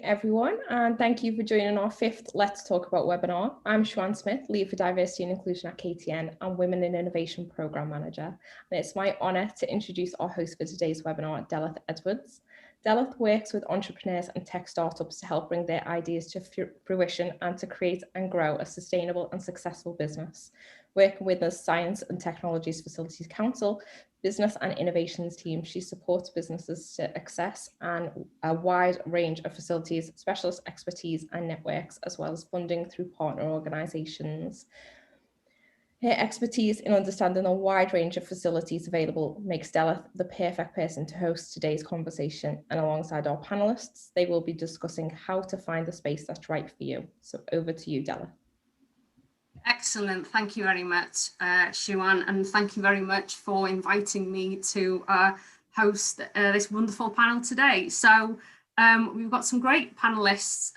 everyone, and thank you for joining our fifth Let's Talk About webinar. I'm Siobhan Smith, Lead for Diversity and Inclusion at KTN and Women in Innovation Programme Manager. And it's my honour to introduce our host for today's webinar, Delith Edwards. Delith works with entrepreneurs and tech startups to help bring their ideas to fruition and to create and grow a sustainable and successful business. Working with the Science and Technologies Facilities Council, Business and Innovations team, she supports businesses to access a wide range of facilities, specialist expertise and networks, as well as funding through partner organisations. Her expertise in understanding a wide range of facilities available makes Delith the perfect person to host today's conversation, and alongside our panellists, they will be discussing how to find the space that's right for you. So over to you, Delith. Excellent. Thank you very much, Siobhan, and thank you very much for inviting me to host this wonderful panel today. So we've got some great panelists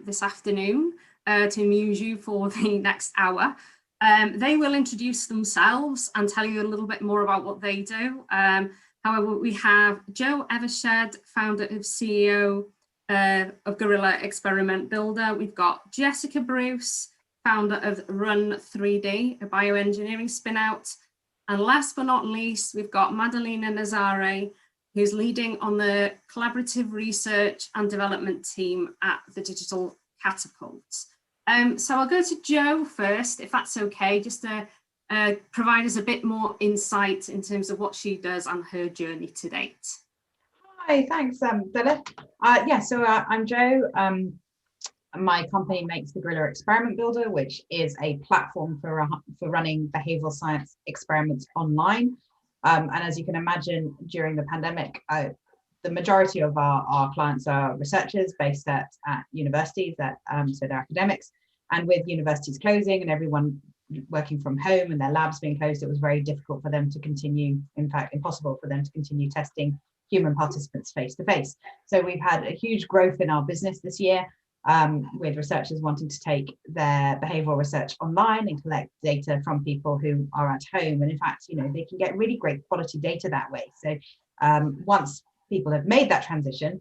this afternoon to amuse you for the next hour. They will introduce themselves and tell you a little bit more about what they do. However, we have Joe Evershed, founder and CEO of Gorilla Experiment Builder. We've got Jessica Bruce, founder of Run 3D, a bioengineering spin-out. And last but not least, we've got Madalena Nazare, who's leading on the collaborative research and development team at the Digital Catapult. So I'll go to Joe first, if that's okay, just to provide us a bit more insight in terms of what she does and her journey to date. Hi, thanks, Delith. I'm Joe. My company makes the Gorilla Experiment Builder, which is a platform for running behavioral science experiments online. And as you can imagine, during the pandemic, the majority of our clients are researchers based at universities, so they're academics. And with universities closing and everyone working from home and their labs being closed, it was very difficult for them to continue, in fact, impossible for them to continue testing human participants face to face. So we've had a huge growth in our business this year. With researchers wanting to take their behavioral research online and collect data from people who are at home. And in fact, they can get really great quality data that way. So once people have made that transition,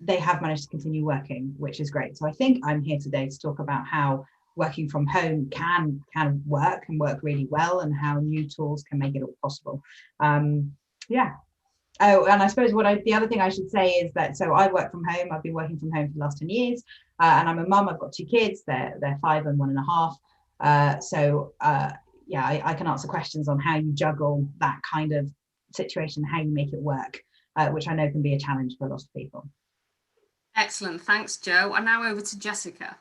they have managed to continue working, which is great. So I think I'm here today to talk about how working from home can work really well, and how new tools can make it all possible. Oh, and I suppose the other thing I should say is that, so I work from home. I've been working from home for the last 10 years, and I'm a mum. I've got 2 kids. They're 5 and 1.5. I can answer questions on how you juggle that kind of situation, how you make it work, which I know can be a challenge for a lot of people. Excellent. Thanks, Joe. And now over to Jessica.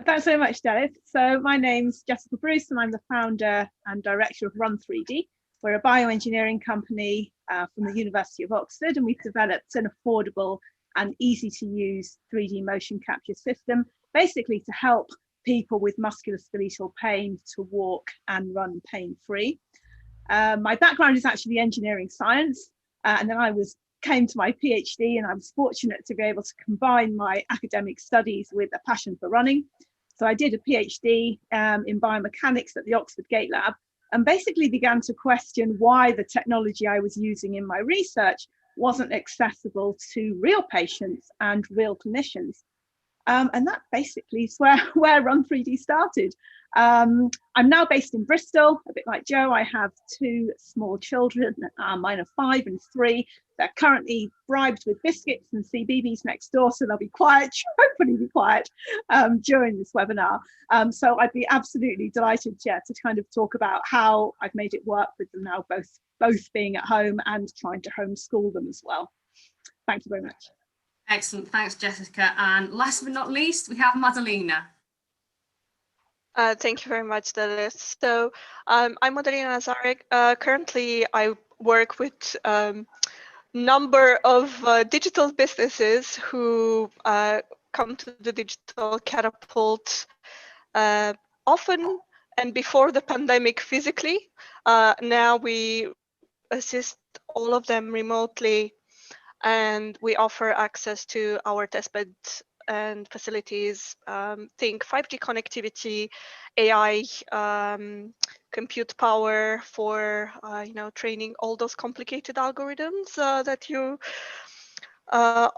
Thanks so much, Delith. So my name's Jessica Bruce, and I'm the founder and director of Run 3D. We're a bioengineering company from the University of Oxford, and we've developed an affordable and easy to use 3D motion capture system, basically to help people with musculoskeletal pain to walk and run pain-free. My background is actually engineering science, and then I came to my PhD, and I was fortunate to be able to combine my academic studies with a passion for running. So I did a PhD in biomechanics at the Oxford Gate Lab, and basically began to question why the technology I was using in my research wasn't accessible to real patients and real clinicians. And that basically is where Run 3D started. I'm now based in Bristol, a bit like Joe. I have 2 small children, mine are 5 and 3. They're currently bribed with biscuits and CBeebies next door, so they'll be quiet, hopefully be quiet during this webinar. So I'd be absolutely delighted to kind of talk about how I've made it work with them now, both being at home and trying to homeschool them as well. Thank you very much. Excellent. Thanks, Jessica. And last but not least, we have Madalena. Thank you very much, Delith. So I'm Madalena Nazare. Currently, I work with number of digital businesses who come to the Digital Catapult often and before the pandemic physically. Now we assist all of them remotely, and we offer access to our testbed and facilities. Think 5G connectivity, AI, compute power for training all those complicated algorithms that you are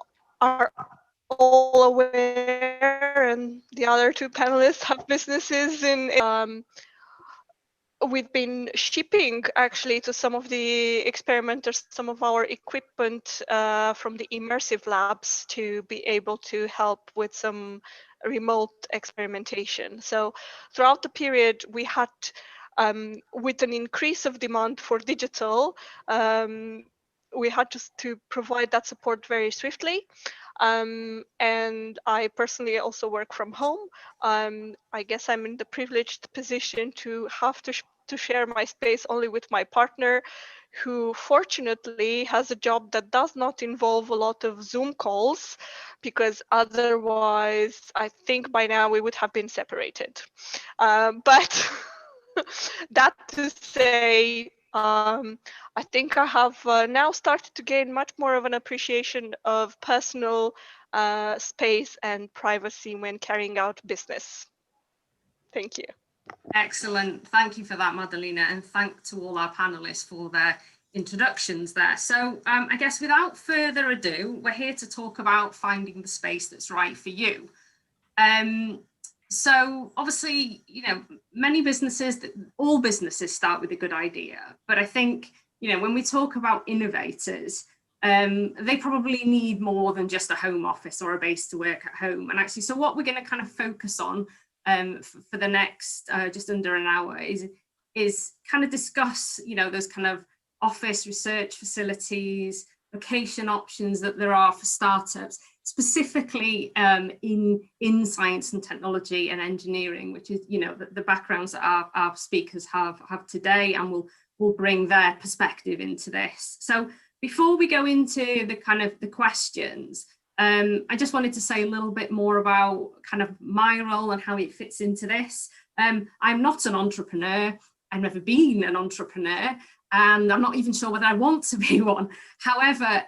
all aware, and the other two panelists have businesses in we've been shipping actually to some of the experimenters some of our equipment from the immersive labs to be able to help with some remote experimentation. So throughout the period we had, with an increase of demand for digital, we had to provide that support very swiftly. And I personally also work from home. I guess I'm in the privileged position to have to share my space only with my partner, who fortunately has a job that does not involve a lot of Zoom calls, because otherwise I think by now we would have been separated. But that to say, I think I have now started to gain much more of an appreciation of personal space and privacy when carrying out business. Thank you. Excellent. Thank you for that, Madalena, and thank to all our panelists for their introductions there. So I guess without further ado, we're here to talk about finding the space that's right for you. So obviously, you know, many businesses, all businesses start with a good idea, but I think, you know, when we talk about innovators, they probably need more than just a home office or a base to work at home. And actually, so what we're going to kind of focus on for the next just under an hour is kind of discuss, you know, those kind of office research facilities, location options that there are for startups, specifically in science and technology and engineering, which is, you know, the backgrounds that our speakers have today, and will bring their perspective into this. So before we go into the kind of the questions, I just wanted to say a little bit more about kind of my role and how it fits into this. I'm not an entrepreneur. I've never been an entrepreneur, and I'm not even sure whether I want to be one. However,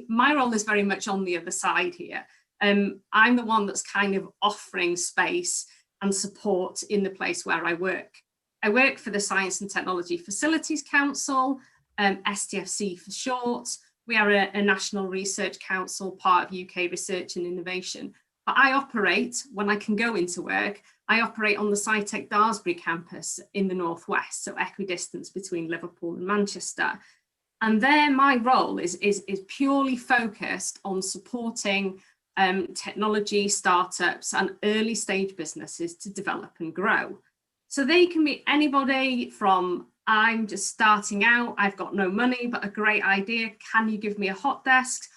my role is very much on the other side here. I'm the one that's kind of offering space and support in the place where I work. I work for the Science and Technology Facilities Council, STFC for short. We are a national research council, part of UK Research and Innovation. But I operate, when I can go into work, I operate on the SciTech Daresbury campus in the northwest, so equidistance between Liverpool and Manchester. And there my role is purely focused on supporting technology startups and early stage businesses to develop and grow. So they can be anybody from, I'm just starting out, I've got no money, but a great idea, can you give me a hot desk?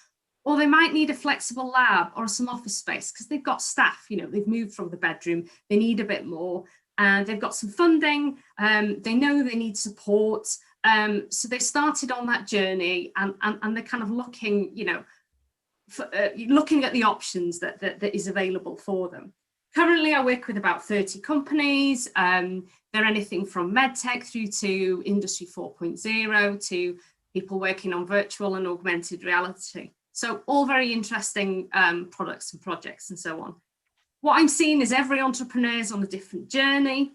Or they might need a flexible lab or some office space because they've got staff, you know, they've moved from the bedroom, they need a bit more, and they've got some funding, they know they need support. So they started on that journey, and they're kind of looking, you know, looking at the options that is available for them. Currently, I work with about 30 companies. They're anything from medtech through to Industry 4.0 to people working on virtual and augmented reality. So all very interesting products and projects and so on. What I'm seeing is every entrepreneur is on a different journey.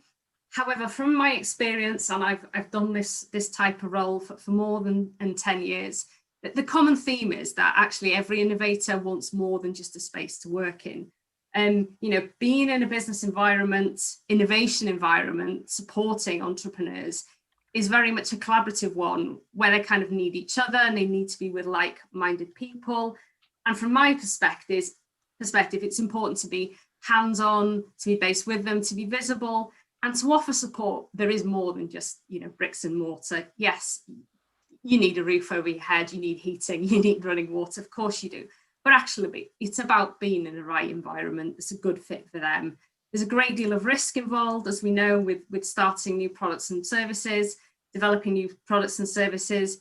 However, from my experience, and I've done this type of role for more than 10 years, the common theme is that actually every innovator wants more than just a space to work in. You know, being in a business environment, innovation environment, supporting entrepreneurs is very much a collaborative one where they kind of need each other and they need to be with like-minded people. And from my perspective, it's important to be hands-on, to be based with them, to be visible, and to offer support. There is more than just, you know, bricks and mortar. Yes, you need a roof over your head, you need heating, you need running water, of course you do. But actually, it's about being in the right environment. It's a good fit for them. There's a great deal of risk involved, as we know, with starting new products and services, developing new products and services.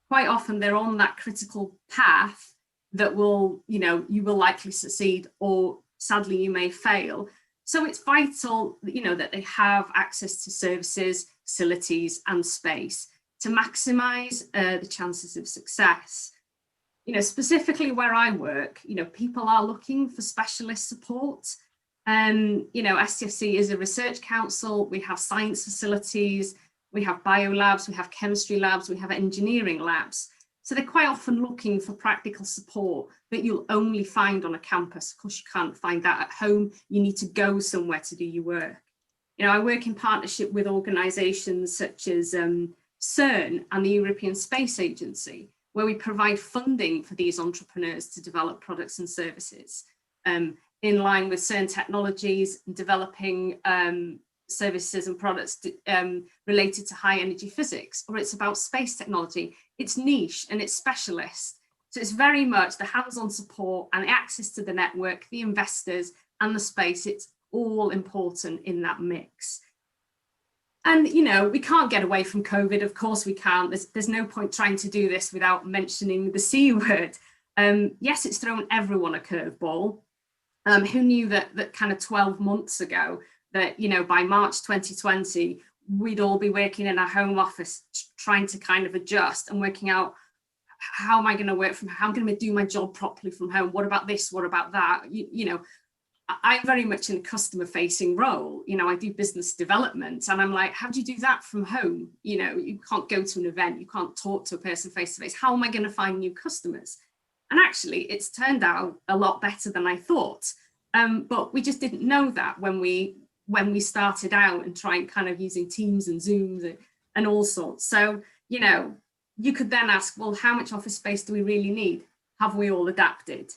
Quite often they're on that critical path that will, you know, you will likely succeed, or sadly you may fail. So it's vital, you know, that they have access to services, facilities and space to maximize the chances of success. You know, specifically where I work, you know, people are looking for specialist support. You know, STFC is a research council. We have science facilities, we have bio labs, we have chemistry labs, we have engineering labs. So they're quite often looking for practical support that you'll only find on a campus. Of course, you can't find that at home. You need to go somewhere to do your work. You know, I work in partnership with organisations such as CERN and the European Space Agency, where we provide funding for these entrepreneurs to develop products and services in line with CERN technologies and developing services and products related to high energy physics, or it's about space technology. It's niche and it's specialist. So it's very much the hands-on support and the access to the network, the investors and the space. It's all important in that mix. And, you know, we can't get away from COVID. Of course we can't. There's no point trying to do this without mentioning the C word. Yes, it's thrown everyone a curveball. Who knew that kind of 12 months ago that, you know, by March 2020, we'd all be working in our home office, trying to kind of adjust and working out, how am I going to work from home? How am I going to do my job properly from home? What about this? What about that? You know, I'm very much in a customer facing role. You know, I do business development and I'm like, how do you do that from home? You know, you can't go to an event, you can't talk to a person face to face. How am I going to find new customers? And actually it's turned out a lot better than I thought. But we just didn't know that when we started out and trying kind of using Teams and Zooms and all sorts. So, you know, you could then ask, well, how much office space do we really need? Have we all adapted?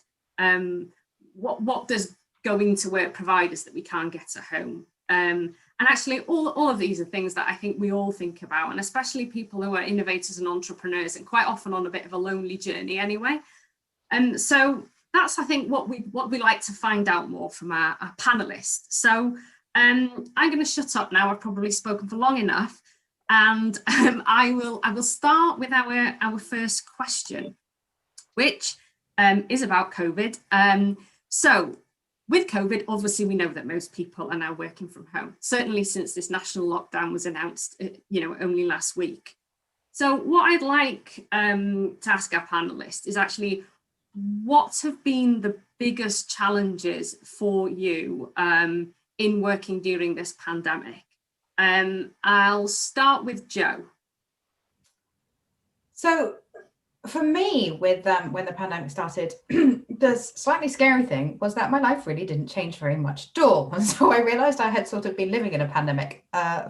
What does going to work provide us that we can't get at home? And actually all of these are things that I think we all think about, and especially people who are innovators and entrepreneurs and quite often on a bit of a lonely journey anyway. And so that's, I think, what we like to find out more from our panelists. So I'm going to shut up now. I've probably spoken for long enough, and I will start with our first question, which is about COVID. So with COVID, obviously, we know that most people are now working from home, certainly since this national lockdown was announced, you know, only last week. So what I'd like to ask our panelists is actually, what have been the biggest challenges for you in working during this pandemic? I'll start with Jo. So for me, with when the pandemic started, the slightly scary thing was that my life really didn't change very much at all. And so I realized I had sort of been living in a pandemic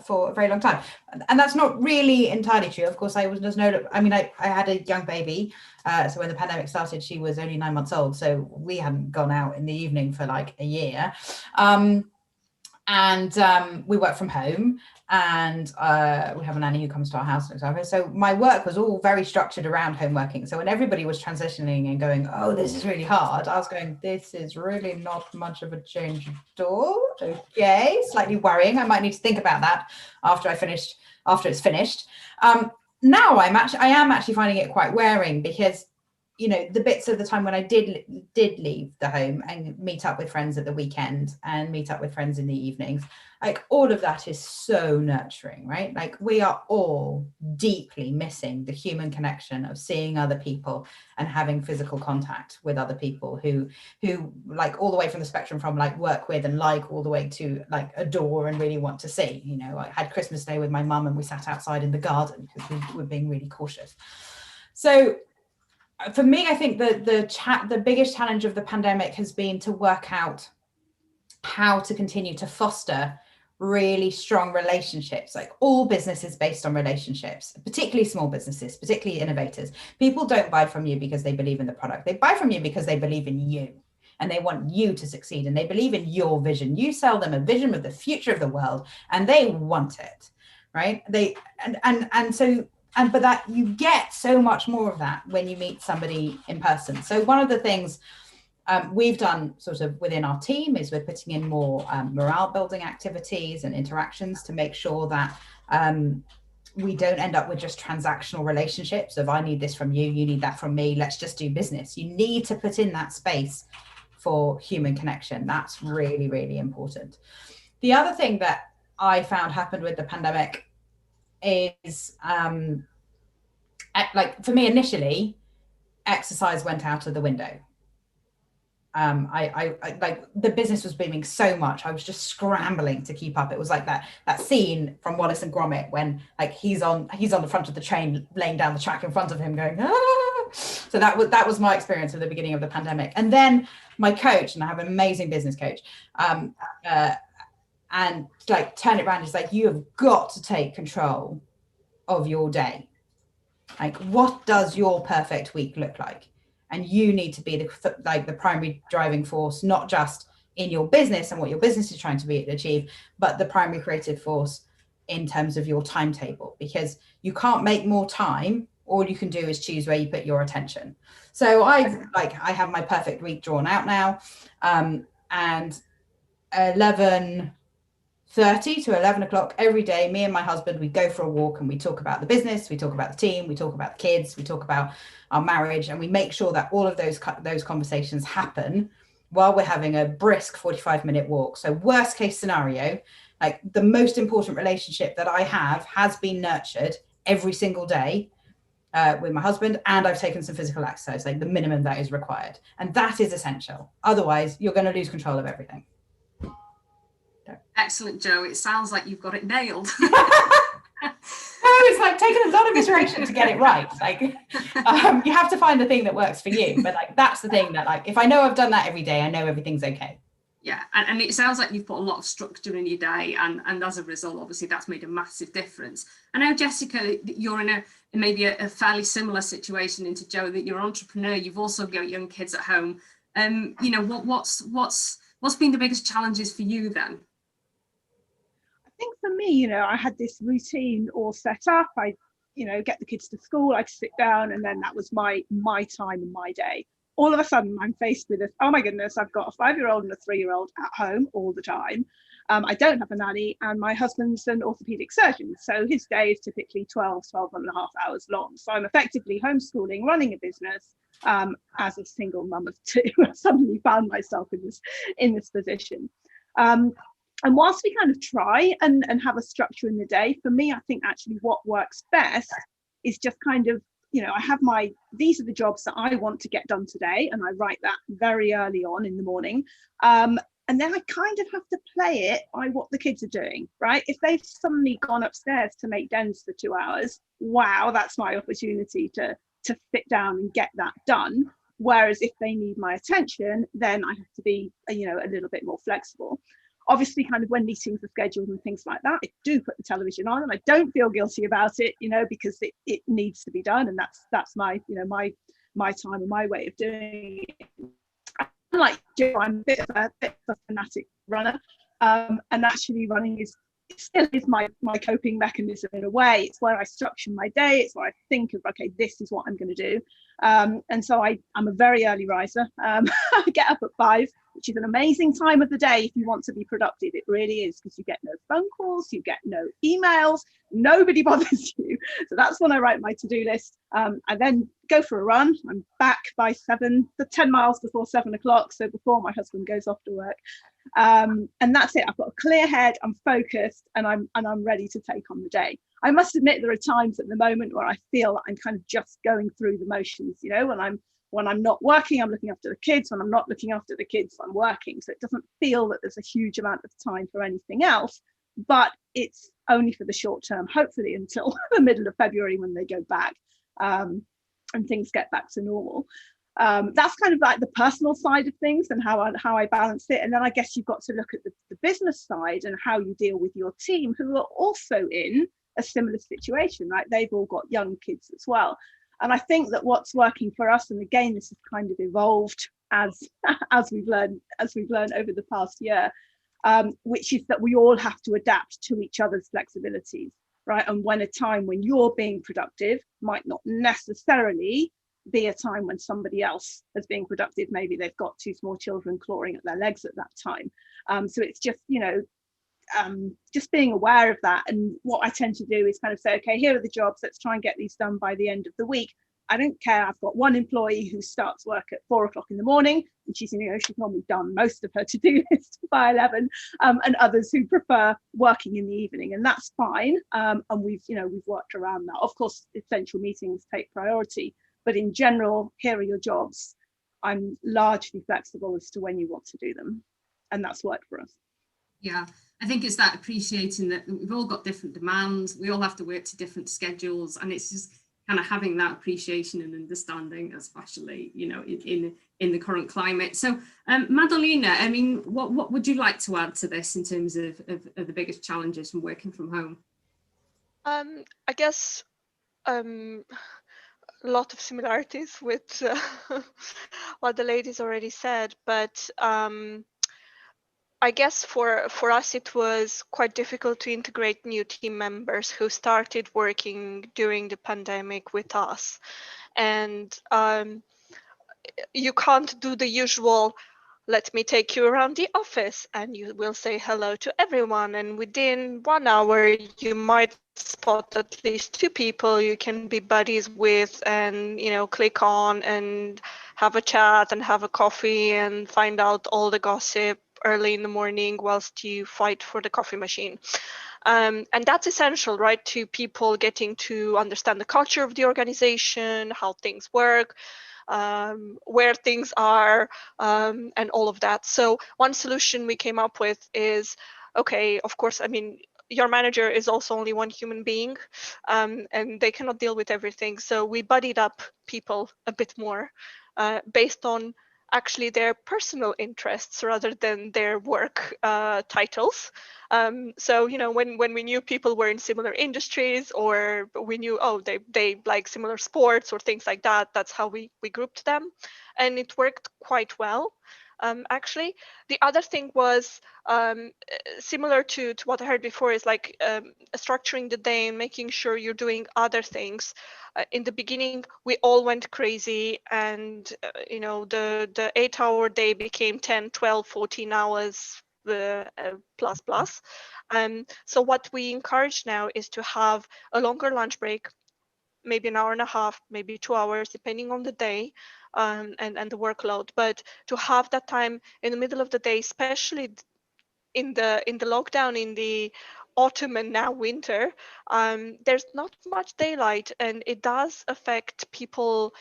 for a very long time. And that's not really entirely true. Of course, I had a young baby. So when the pandemic started, she was only 9 months old. So we hadn't gone out in the evening for like a year. We work from home, and we have a nanny who comes to our house. So my work was all very structured around home working. So when everybody was transitioning and going, oh, this is really hard, I was going, this is really not much of a change at all. Okay, slightly worrying. I might need to think about that after it's finished. Now I am actually finding it quite wearing, because, you know, the bits of the time when I did leave the home and meet up with friends at the weekend and meet up with friends in the evenings, like all of that is so nurturing, right? Like we are all deeply missing the human connection of seeing other people and having physical contact with other people who like all the way from the spectrum from like work with and like all the way to like adore and really want to see. You know, I had Christmas Day with my mum and we sat outside in the garden because we were being really cautious. So for me, I think the biggest challenge of the pandemic has been to work out how to continue to foster really strong relationships. Like all business is based on relationships, particularly small businesses, particularly innovators. People don't buy from you because they believe in the product. They buy from you because they believe in you and they want you to succeed and they believe in your vision. You sell them a vision of the future of the world and they want it, right? But that you get so much more of that when you meet somebody in person. So one of the things we've done sort of within our team is we're putting in more morale building activities and interactions to make sure that we don't end up with just transactional relationships of I need this from you, you need that from me, let's just do business. You need to put in that space for human connection. That's really, really important. The other thing that I found happened with the pandemic is like for me initially, exercise went out of the window. I like the business was booming so much. I was just scrambling to keep up. It was like that scene from Wallace and Gromit when like he's on the front of the train laying down the track in front of him going, ah! So that was my experience at the beginning of the pandemic. And then my coach, and I have an amazing business coach, and like turn it around, it's like, you have got to take control of your day. Like, what does your perfect week look like? And you need to be the primary driving force, not just in your business and what your business is trying to achieve, but the primary creative force in terms of your timetable, because you can't make more time. All you can do is choose where you put your attention. So I have my perfect week drawn out now, and 11:30 to 11 o'clock every day, me and my husband, we go for a walk and we talk about the business, we talk about the team, we talk about the kids, we talk about our marriage, and we make sure that all of those conversations happen while we're having a brisk 45-minute walk. So worst case scenario, like, the most important relationship that I have has been nurtured every single day with my husband, and I've taken some physical exercise, like the minimum that is required. And that is essential. Otherwise, you're going to lose control of everything. Excellent, Jo. It sounds like you've got it nailed. It's like taking a lot of iteration to get it right. Like, you have to find the thing that works for you. But like, that's the thing, that like, if I know I've done that every day, I know everything's okay. Yeah, and it sounds like you've put a lot of structure in your day, and as a result, obviously, that's made a massive difference. I know, Jessica, you're in maybe a fairly similar situation into Jo, that you're an entrepreneur. You've also got young kids at home. You know, what's been the biggest challenges for you then? I think for me, you know, I had this routine all set up. I, you know, get the kids to school, I'd sit down, and then that was my time and my day. All of a sudden, I'm faced with this, oh my goodness, I've got a 5-year-old and a 3-year-old at home all the time. I don't have a nanny, and my husband's an orthopedic surgeon. So his day is typically 12 and a half hours long. So I'm effectively homeschooling, running a business as a single mum of 2. I suddenly found myself in this position. And whilst we kind of try and have a structure in the day, for me, I think actually what works best is just kind of, you know, I have these are the jobs that I want to get done today, and I write that very early on in the morning. And then I kind of have to play it by what the kids are doing, right? If they've suddenly gone upstairs to make dens for 2 hours, wow, that's my opportunity to sit down and get that done. Whereas if they need my attention, then I have to be, you know, a little bit more flexible. Obviously, kind of when meetings are scheduled and things like that, I do put the television on, and I don't feel guilty about it, you know, because it needs to be done, and that's my, you know, my time and my way of doing it. Like Jo, I'm a bit of a fanatic runner, and actually running still is my coping mechanism in a way. It's where I structure my day. It's where I think of, okay, this is what I'm going to do. And so I'm a very early riser. I get up at 5, which is an amazing time of the day if you want to be productive. It really is, because you get no phone calls, you get no emails, nobody bothers you. So that's when I write my to-do list. I then go for a run. I'm back by 10 miles before 7 o'clock, so before my husband goes off to work. And that's it. I've got a clear head, I'm focused, and I'm ready to take on the day. I must admit, there are times at the moment where I feel that I'm kind of just going through the motions, you know, when I'm not working, I'm looking after the kids. When I'm not looking after the kids, I'm working. So it doesn't feel that there's a huge amount of time for anything else, but it's only for the short term, hopefully until the middle of February when they go back, and things get back to normal. That's kind of like the personal side of things and how I balance it. And then I guess you've got to look at the business side and how you deal with your team, who are also in a similar situation, right? They've all got young kids as well. And I think that what's working for us, and again, this has kind of evolved as we've learned over the past year, which is that we all have to adapt to each other's flexibilities, right? And when a time when you're being productive might not necessarily be a time when somebody else is being productive. Maybe they've got 2 small children clawing at their legs at that time. So it's just, you know, just being aware of that. And what I tend to do is kind of say, okay, here are the jobs, let's try and get these done by the end of the week. I don't care. I've got one employee who starts work at 4 o'clock in the morning, and she's normally done most of her to-do list by 11, and others who prefer working in the evening, and that's fine. And we've worked around that. Of course, essential meetings take priority, but in general, here are your jobs. I'm largely flexible as to when you want to do them, and that's worked for us. Yeah, I think it's that appreciating that we've all got different demands. We all have to work to different schedules, and it's just kind of having that appreciation and understanding, especially, you know, in the current climate. So Madalena, I mean, what would you like to add to this in terms of the biggest challenges from working from home? I guess a lot of similarities with what the ladies already said, but I guess for us it was quite difficult to integrate new team members who started working during the pandemic with us, and you can't do the usual let me take you around the office and you will say hello to everyone, and within 1 hour you might spot at least 2 people you can be buddies with and, you know, click on and have a chat and have a coffee and find out all the gossip early in the morning whilst you fight for the coffee machine. And that's essential, right, to people getting to understand the culture of the organization, how things work, where things are, and all of that. So one solution we came up with is, okay, of course, I mean, your manager is also only one human being, and they cannot deal with everything. So we buddied up people a bit more based on actually their personal interests rather than their work titles. So, you know, when we knew people were in similar industries, or we knew, oh, they like similar sports or things like that, that's how we grouped them. And it worked quite well. Actually, the other thing was similar to what I heard before, is like structuring the day and making sure you're doing other things. In the beginning, we all went crazy, and you know, the 8-hour day became 10, 12, 14 hours plus. So what we encourage now is to have a longer lunch break, maybe an hour and a half, maybe 2 hours, depending on the day and the workload. But to have that time in the middle of the day, especially in the lockdown, in the autumn and now winter, there's not much daylight, and it does affect people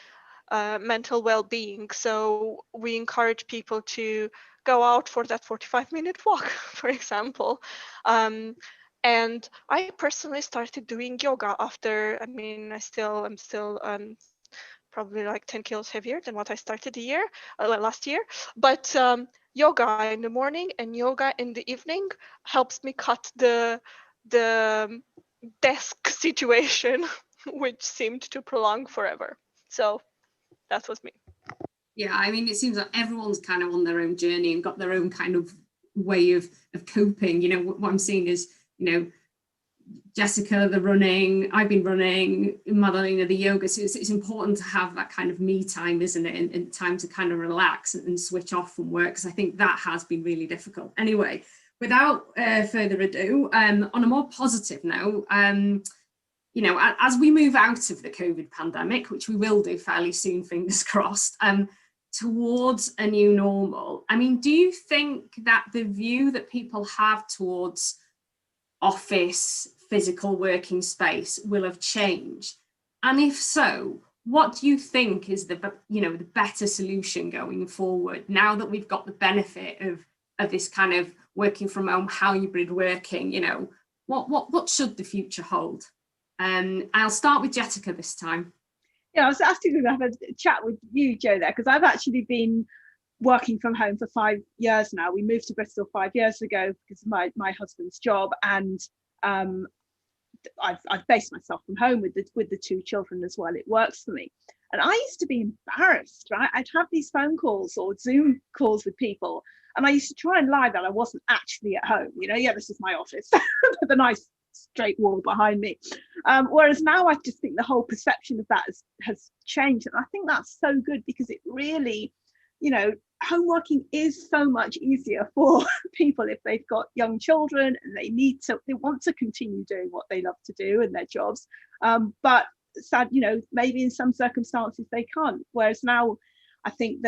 mental well-being. So we encourage people to go out for that 45-minute walk, for example. And I personally started doing yoga after, I mean, I'm still probably like 10 kilos heavier than what I started the year last year. But yoga in the morning and yoga in the evening helps me cut the desk situation, which seemed to prolong forever. So that was me. Yeah, I mean, it seems like everyone's kind of on their own journey and got their own kind of way of coping. You know, what I'm seeing is, you know, Jessica, the running, I've been running, Madalena, the yoga. So it's important to have that kind of me time, isn't it? And time to kind of relax and switch off from work, because I think that has been really difficult. Anyway, without further ado, on a more positive note, you know, as we move out of the COVID pandemic, which we will do fairly soon, fingers crossed, towards a new normal, I mean, do you think that the view that people have towards office, physical working space will have changed? And if so, what do you think is the better solution going forward, now that we've got the benefit of this kind of working from home, hybrid working? You know, what should the future hold? I'll start with Jessica this time. Yeah, I was actually going to have a chat with you, Jo, there, because I've actually been working from home for 5 years now. We moved to Bristol 5 years ago because of my husband's job, and I've based myself from home with the 2 children as well. It works for me. And I used to be embarrassed, right? I'd have these phone calls or Zoom calls with people, and I used to try and lie that I wasn't actually at home. You know, yeah, this is my office with a nice straight wall behind me. Whereas now I just think the whole perception of that has changed. And I think that's so good, because it really, you know, home working is so much easier for people if they've got young children and they want to continue doing what they love to do in their jobs. But sad, you know, maybe in some circumstances they can't. Whereas now I think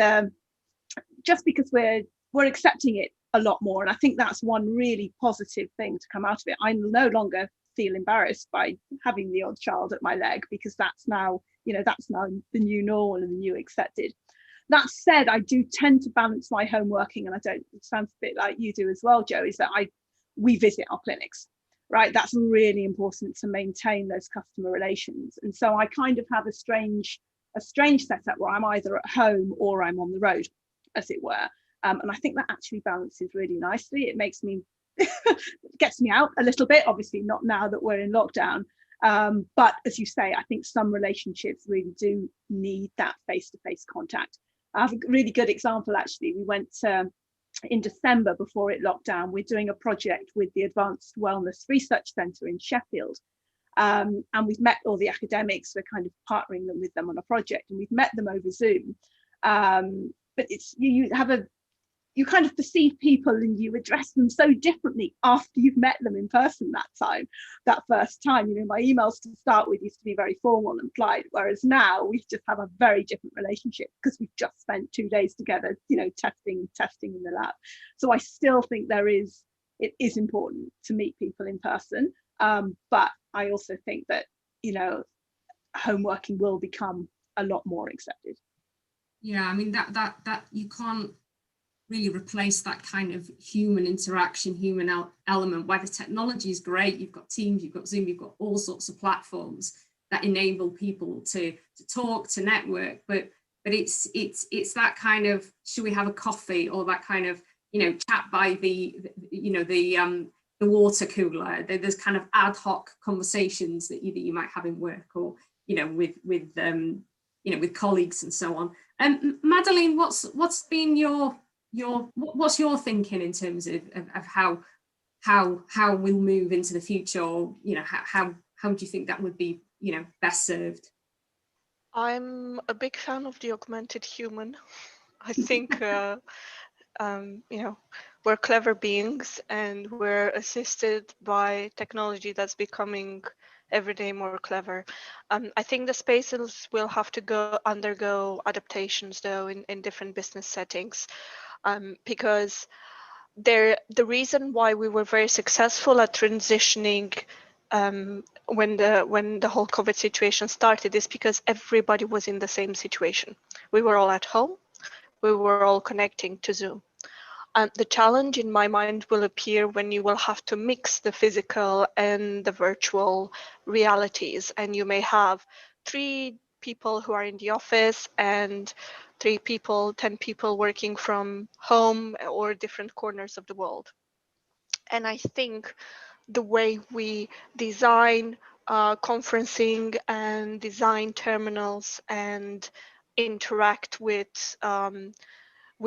just because we're accepting it a lot more, and I think that's one really positive thing to come out of it. I no longer feel embarrassed by having the odd child at my leg, because that's now the new normal and the new accepted. That said, I do tend to balance my home working, and it sounds a bit like you do as well, Jo, is that we visit our clinics. right? That's really important to maintain those customer relations. And so I kind of have a strange setup where I'm either at home or I'm on the road, as it were. And I think that actually balances really nicely. It makes me, gets me out a little bit, obviously not now that we're in lockdown. But as you say, I think some relationships really do need that face-to-face contact. I have a really good example, actually. We went in December, before it locked down, we're doing a project with the Advanced Wellness Research Centre in Sheffield. And we've met all the academics. We're kind of partnering with them on a project, and we've met them over Zoom. But it's you kind of perceive people and you address them so differently after you've met them in person that first time. My emails to start with used to be very formal and polite, whereas now we just have a very different relationship because we've just spent 2 days together, testing in the lab. So I still think it is important to meet people in person, but I also think that home working will become a lot more accepted. Yeah, I mean that you can't really replace that kind of human interaction, human element, where the technology is great. You've got Teams, you've got Zoom, you've got all sorts of platforms that enable people to talk, to network, but it's that kind of, should we have a coffee, or that kind of chat by the water cooler. There's kind of ad hoc conversations that you might have in work, or with colleagues and so on. And Madeleine, what's been what's your thinking in terms of how we'll move into the future, or how do you think that would be best served? I'm a big fan of the augmented human. I think we're clever beings, and we're assisted by technology that's becoming every day more clever. I think the spaces will have to undergo adaptations, though, in different business settings. Because the reason why we were very successful at transitioning when the whole COVID situation started is because everybody was in the same situation. We were all at home, we were all connecting to Zoom. The challenge in my mind will appear when you will have to mix the physical and the virtual realities, and you may have 3 people who are in the office and 10 people working from home or different corners of the world. And I think the way we design conferencing and design terminals and interact with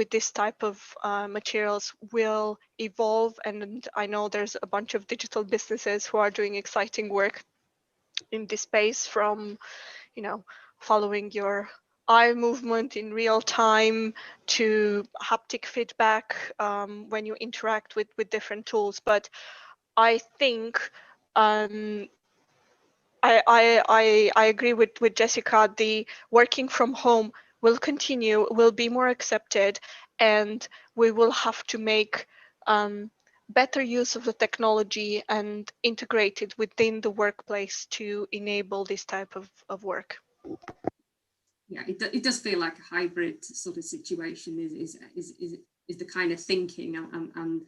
this type of materials will evolve. And I know there's a bunch of digital businesses who are doing exciting work in this space, from following your eye movement in real time to haptic feedback when you interact with different tools. But I think I agree with Jessica. The working from home will continue, will be more accepted, and we will have to make better use of the technology and integrate it within the workplace to enable this type of work. Yeah, it does feel like a hybrid sort of situation is the kind of thinking, and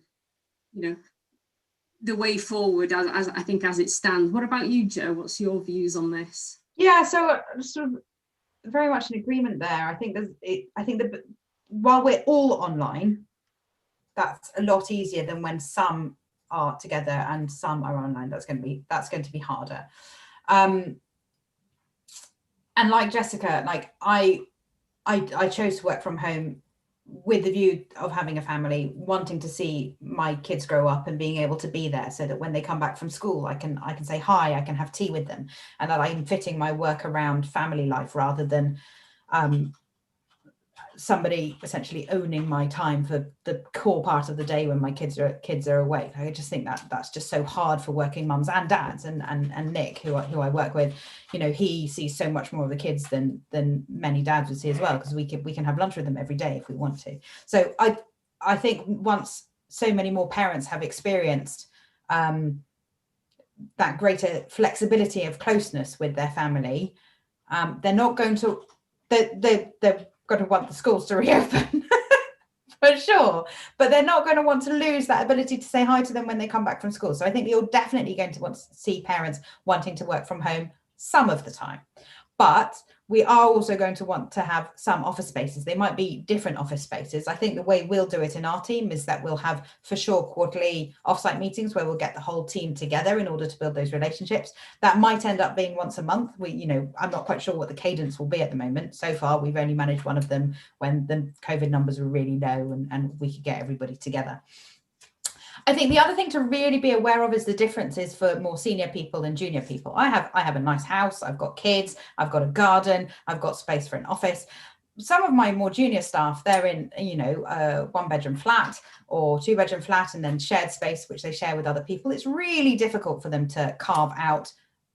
the way forward as I think as it stands. What about you, Jo? What's your views on this? Yeah, so sort of very much in agreement there. I think that while we're all online, that's a lot easier than when some are together and some are online. That's going to be harder. And like Jessica, like I chose to work from home with the view of having a family, wanting to see my kids grow up and being able to be there, so that when they come back from school, I can say hi, I can have tea with them, and that I'm fitting my work around family life rather than somebody essentially owning my time for the core part of the day when my kids are awake. I just think that's just so hard for working mums and dads, and Nick, who I work with, he sees so much more of the kids than many dads would see as well, because we can have lunch with them every day if we want to. So I think once so many more parents have experienced that greater flexibility of closeness with their family, they're not going to they're going to want the schools to reopen for sure, but they're not going to want to lose that ability to say hi to them when they come back from school. So I think you're definitely going to want to see parents wanting to work from home some of the time. But we are also going to want to have some office spaces. They might be different office spaces. I think the way we'll do it in our team is that we'll have for sure quarterly offsite meetings where we'll get the whole team together in order to build those relationships. That might end up being once a month. I'm not quite sure what the cadence will be at the moment. So far, we've only managed one of them when the COVID numbers were really low and we could get everybody together. I think the other thing to really be aware of is the differences for more senior people and junior people. I have a nice house, I've got kids, I've got a garden, I've got space for an office. Some of my more junior staff, they're in, a 1-bedroom flat or 2-bedroom flat and then shared space, which they share with other people. It's really difficult for them to carve out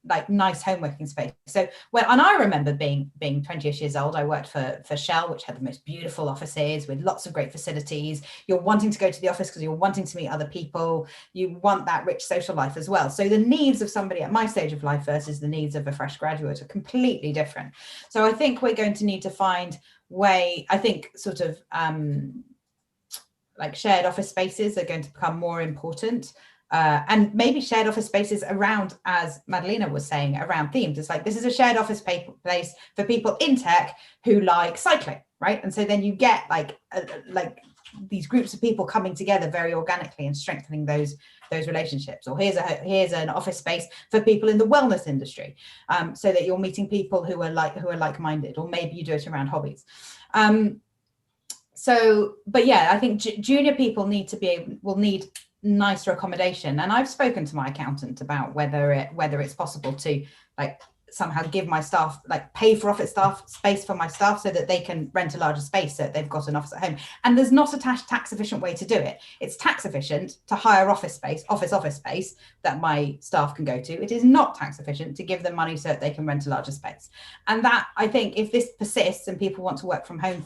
like nice home working space. So and I remember being 20ish years old, I worked for Shell, which had the most beautiful offices with lots of great facilities. You're wanting to go to the office because you're wanting to meet other people. You want that rich social life as well. So the needs of somebody at my stage of life versus the needs of a fresh graduate are completely different. So I think we're going to need to find sort of like shared office spaces are going to become more important. And maybe shared office spaces around, as Madalena was saying, around themes. It's like, this is a shared office place for people in tech who like cycling, right? And so then you get like these groups of people coming together very organically and strengthening those relationships. Or here's an office space for people in the wellness industry, so that you're meeting people who are like-minded, or maybe you do it around hobbies. But yeah, I think junior people will need nicer accommodation, and I've spoken to my accountant about whether it's possible to like somehow give my staff, like pay for office space for my staff so that they can rent a larger space so that they've got an office at home. And there's not a tax efficient way to do it. It's tax efficient to hire office space that my staff can go to. It is not tax efficient to give them money so that they can rent a larger space. And that, I think, if this persists and people want to work from home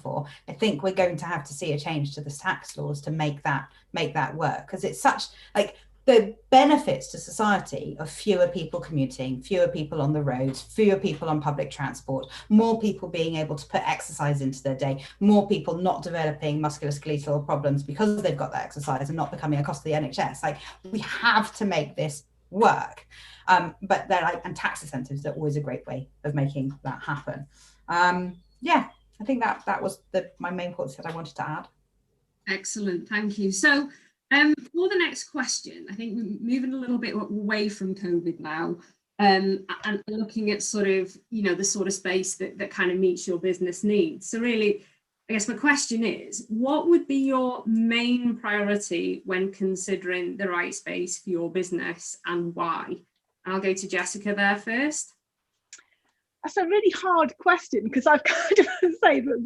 I think we're going to have to see a change to the tax laws to make that work, because it's such like the benefits to society of fewer people commuting, fewer people on the roads, fewer people on public transport, more people being able to put exercise into their day, more people not developing musculoskeletal problems because they've got that exercise and not becoming a cost of the NHS. Like, we have to make this work. But they're like, and tax incentives are always a great way of making that happen. Yeah, I think that was my main points that I wanted to add. Excellent, thank you. So for the next question, I think we're moving a little bit away from COVID now, and looking at sort of, the sort of space that kind of meets your business needs. So really, I guess my question is, what would be your main priority when considering the right space for your business, and why? I'll go to Jessica there first. That's a really hard question, because I've kind of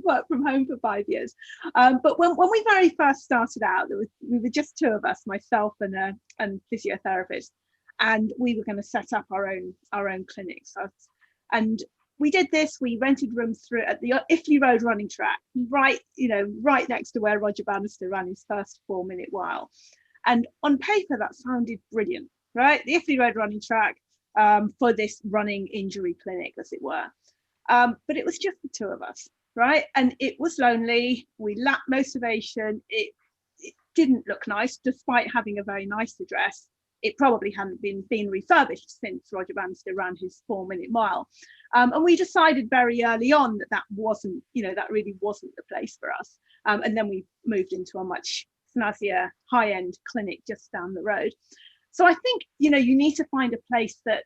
worked from home for 5 years. But when we very first started out, we were just two of us, myself and physiotherapist, and we were going to set up our own clinics. And we did this. We rented rooms at the Iffley Road running track, right next to where Roger Bannister ran his first 4-minute mile. And on paper, that sounded brilliant, right? The Iffley Road running track. For this running injury clinic, as it were. But it was just the two of us, right? And it was lonely. We lacked motivation. It didn't look nice, despite having a very nice address. It probably hadn't been refurbished since Roger Bannister ran his 4-minute mile. And we decided very early on that wasn't, that really wasn't the place for us. And then we moved into a much snazzier, high-end clinic just down the road. So I think, you need to find a place that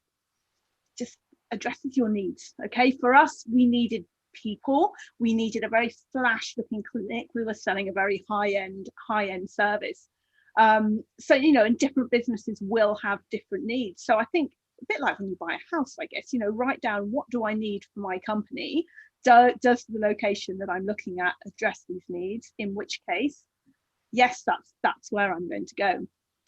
just addresses your needs. Okay, for us, we needed people. We needed a very flash looking clinic. We were selling a very high-end service. So, and different businesses will have different needs. So I think a bit like when you buy a house, I guess, write down, what do I need for my company? Does the location that I'm looking at address these needs? In which case, yes, that's where I'm going to go.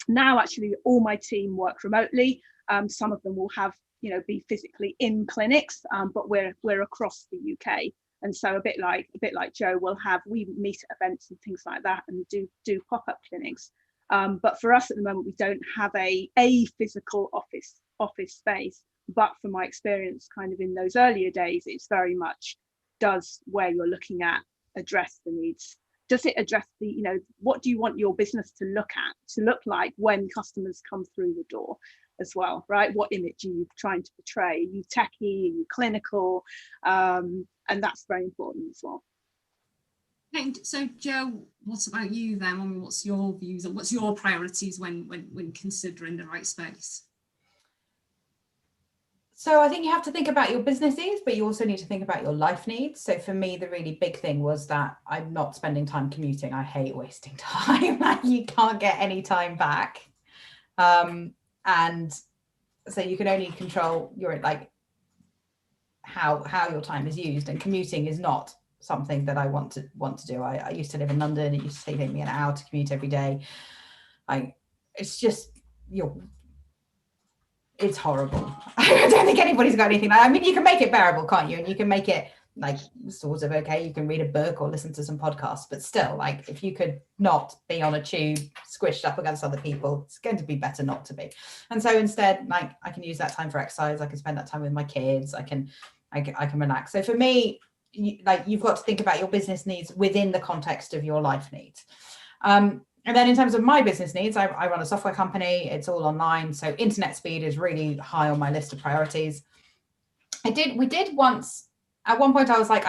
Now, actually, all my team work remotely. Some of them will have, be physically in clinics, but we're across the UK. And so a bit like Joe, we meet at events and things like that, and do pop-up clinics. But for us at the moment, we don't have a physical office space. But from my experience, kind of in those earlier days, it's very much, does where you're looking at address the needs? does it address the, you know, what do you want your business to look like when customers come through the door as well, right? What image are you trying to portray? Are you techie? Are you clinical? And that's very important as well. And so, Joe, what about you then? I mean, what's your views and what's your priorities when considering the right space? So I think you have to think about your business needs, but you also need to think about your life needs. So for me, the really big thing was that I'm not spending time commuting. I hate wasting time. Like, you can't get any time back. And so you can only control your, like, how your time is used, and commuting is not something that I want to do. I used to live in London. It used to take me an hour to commute every day. It's just, it's horrible. I don't think anybody's got anything. I mean, you can make it bearable, can't you? And you can make it like sort of okay. You can read a book or listen to some podcasts, but still, like, if you could not be on a tube squished up against other people, it's going to be better not to be. And so instead, like, I can use that time for exercise. I can spend that time with my kids. I can relax. So for me, you've got to think about your business needs within the context of your life needs. And then in terms of my business needs, I run a software company. It's all online. So internet speed is really high on my list of priorities. We did once, at one point I was like,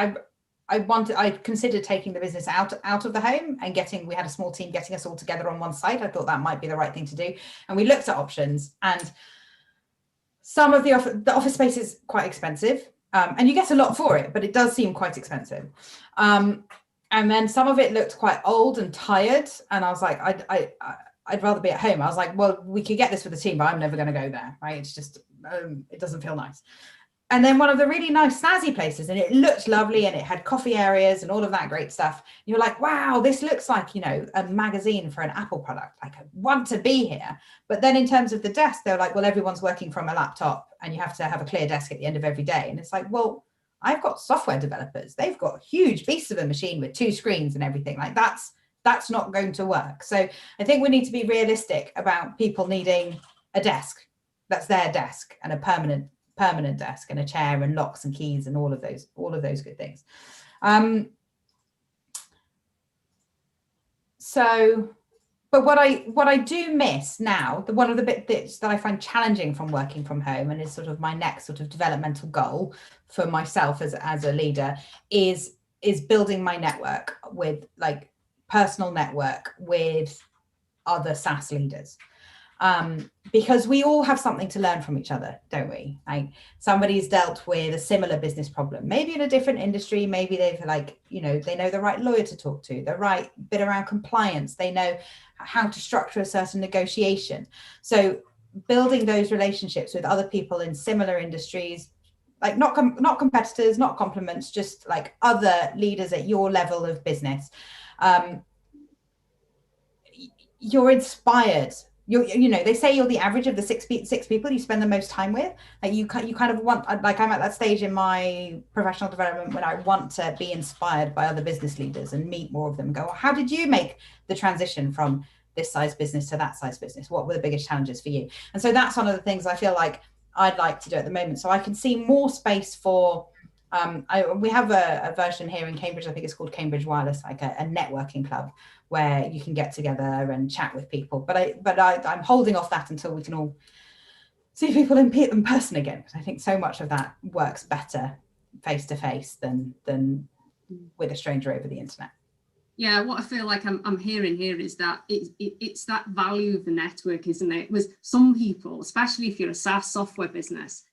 I considered taking the business out of the home and we had a small team getting us all together on one site. I thought that might be the right thing to do. And we looked at options, and some of the office space is quite expensive. And you get a lot for it, but it does seem quite expensive. And then some of it looked quite old and tired. And I was like, I'd rather be at home. I was like, well, we could get this for the team, but I'm never going to go there, right? It's just, it doesn't feel nice. And then one of the really nice snazzy places, and it looked lovely, and it had coffee areas and all of that great stuff. You're like, wow, this looks like, you know, a magazine for an Apple product. Like, I want to be here. But then in terms of the desk, they're like, well, everyone's working from a laptop and you have to have a clear desk at the end of every day. And it's like, well, I've got software developers. They've got huge beasts of a machine with 2 screens and everything. Like, that's not going to work. So I think we need to be realistic about people needing a desk that's their desk, and a permanent desk, and a chair, and locks and keys, and all of those good things. But what I do miss now, one of the bits that I find challenging from working from home, and is sort of my next sort of developmental goal for myself as a leader, is building my network with, like, personal network with other SaaS leaders. Because we all have something to learn from each other, don't we? Like, somebody's dealt with a similar business problem, maybe in a different industry, maybe they've, like, you know, they know the right lawyer to talk to, the right bit around compliance, they know how to structure a certain negotiation. So building those relationships with other people in similar industries, like not competitors, not complements, just like other leaders at your level of business. You're inspired. You know, they say you're the average of the six people you spend the most time with. Like, you kind of want, like, I'm at that stage in my professional development when I want to be inspired by other business leaders and meet more of them and go, well, how did you make the transition from this size business to that size business? What were the biggest challenges for you? And so that's one of the things I feel like I'd like to do at the moment. So I can see more space for, we have a version here in Cambridge, I think it's called Cambridge Wireless, like a networking club where you can get together and chat with people. But I'm holding off that until we can all see people in person again, because I think so much of that works better face to face than with a stranger over the internet. Yeah, what I feel like I'm hearing here is that it's that value of the network, isn't it? With some people, especially if you're a SaaS software business,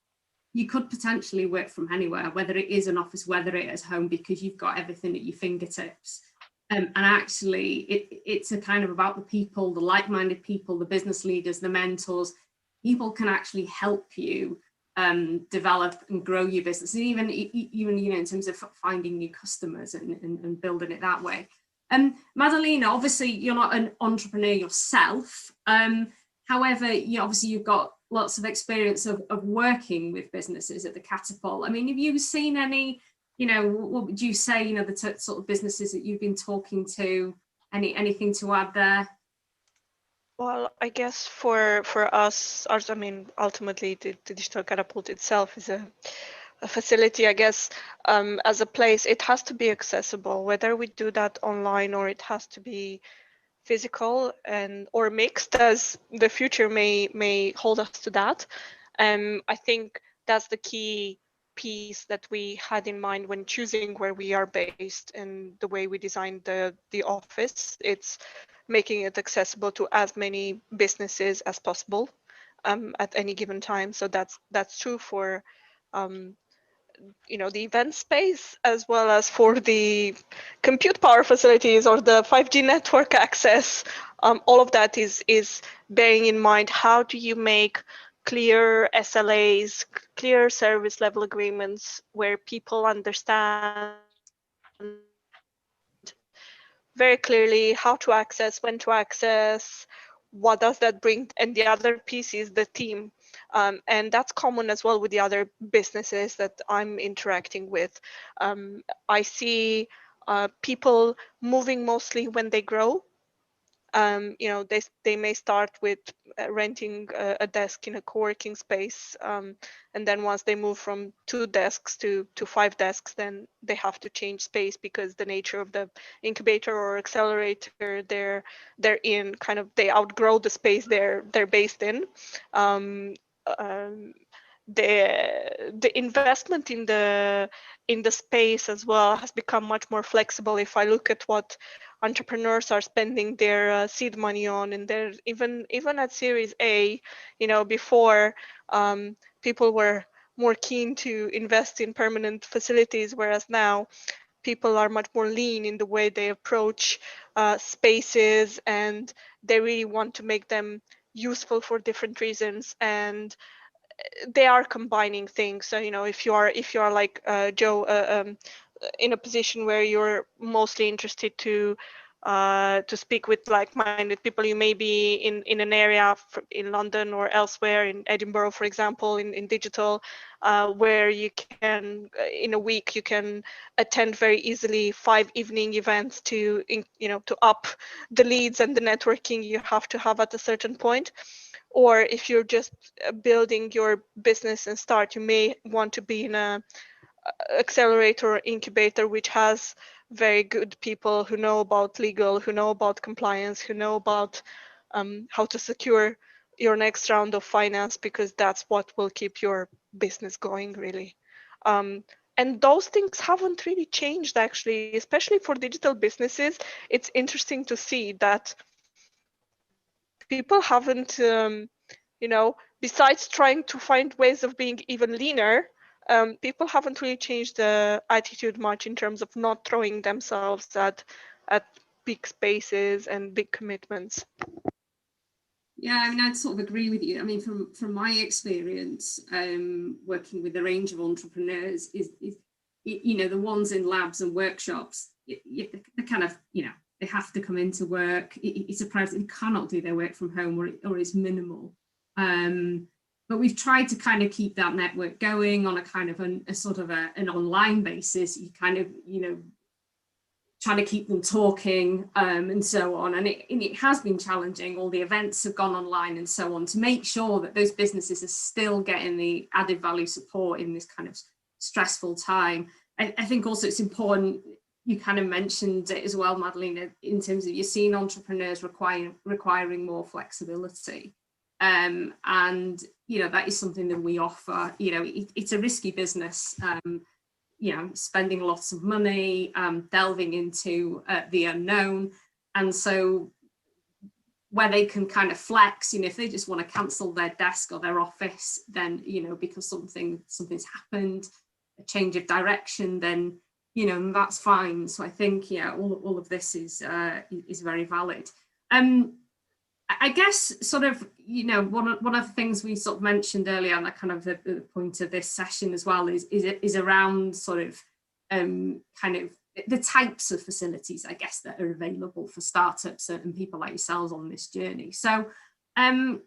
you could potentially work from anywhere, whether it is an office, whether it is home, because you've got everything at your fingertips. And actually, it's a kind of about the people, the like-minded people, the business leaders, the mentors. People can actually help you develop and grow your business, and even you know, in terms of finding new customers and building it that way. Madalena, obviously you're not an entrepreneur yourself. However, obviously you've got lots of experience of working with businesses at the Catapult. I mean, have you seen any, what would you say, the sort of businesses that you've been talking to, anything to add there? Well, I guess for us, I mean, ultimately the Digital Catapult itself is facility, I guess, as a place, it has to be accessible, whether we do that online or it has to be physical and or mixed, as the future may hold us to that. I think that's the key piece that we had in mind when choosing where we are based and the way we designed the office. It's making it accessible to as many businesses as possible at any given time. So that's true for the event space, as well as for the compute power facilities or the 5G network access. All of that is bearing in mind, how do you make clear SLAs, clear service level agreements, where people understand very clearly how to access, when to access, what does that bring, and the other piece is the team. And that's common as well with the other businesses that I'm interacting with. I see people moving mostly when they grow. They may start with renting a desk in a co-working space, and then once they move from 2 desks to 5 desks, then they have to change space because the nature of the incubator or accelerator they're in, kind of, they outgrow the space they're based in. The investment in the space as well has become much more flexible. If I look at what entrepreneurs are spending their seed money on, and they're even at Series A, before people were more keen to invest in permanent facilities, whereas now people are much more lean in the way they approach spaces, and they really want to make them useful for different reasons, and they are combining things. So if you are like Joe, in a position where you're mostly interested to speak with like-minded people, you may be in an area in London or elsewhere, in Edinburgh, for example, in digital, where you can, in a week, you can attend very easily 5 evening events to up the leads and the networking you have to have at a certain point. Or if you're just building your business and start, you may want to be in a accelerator or incubator which has very good people who know about legal, who know about compliance, who know about how to secure your next round of finance, because that's what will keep your business going, really. And those things haven't really changed, actually, especially for digital businesses. It's interesting to see that people haven't, besides trying to find ways of being even leaner, people haven't really changed the attitude much in terms of not throwing themselves at big spaces and big commitments. Yeah, I mean, I'd sort of agree with you. I mean, from my experience, working with a range of entrepreneurs, is the ones in labs and workshops, they're kind of, they have to come into work. It's a priority. They cannot do their work from home, or it's minimal. But we've tried to kind of keep that network going on a kind of a sort of an online basis. You kind of, trying to keep them talking and so on. And it has been challenging. All the events have gone online and so on, to make sure that those businesses are still getting the added value support in this kind of stressful time. I think also it's important, you kind of mentioned it as well, Madeleine, in terms of you're seeing entrepreneurs requiring more flexibility. And, that is something that we offer. It's a risky business. Spending lots of money, delving into the unknown. And so where they can kind of flex, if they just want to cancel their desk or their office, then, because something's happened, a change of direction, then, that's fine. So I think, all of this is very valid. I guess sort of, one of the things we sort of mentioned earlier, and that kind of the point of this session as well, is around sort of kind of the types of facilities, I guess, that are available for startups and people like yourselves on this journey. So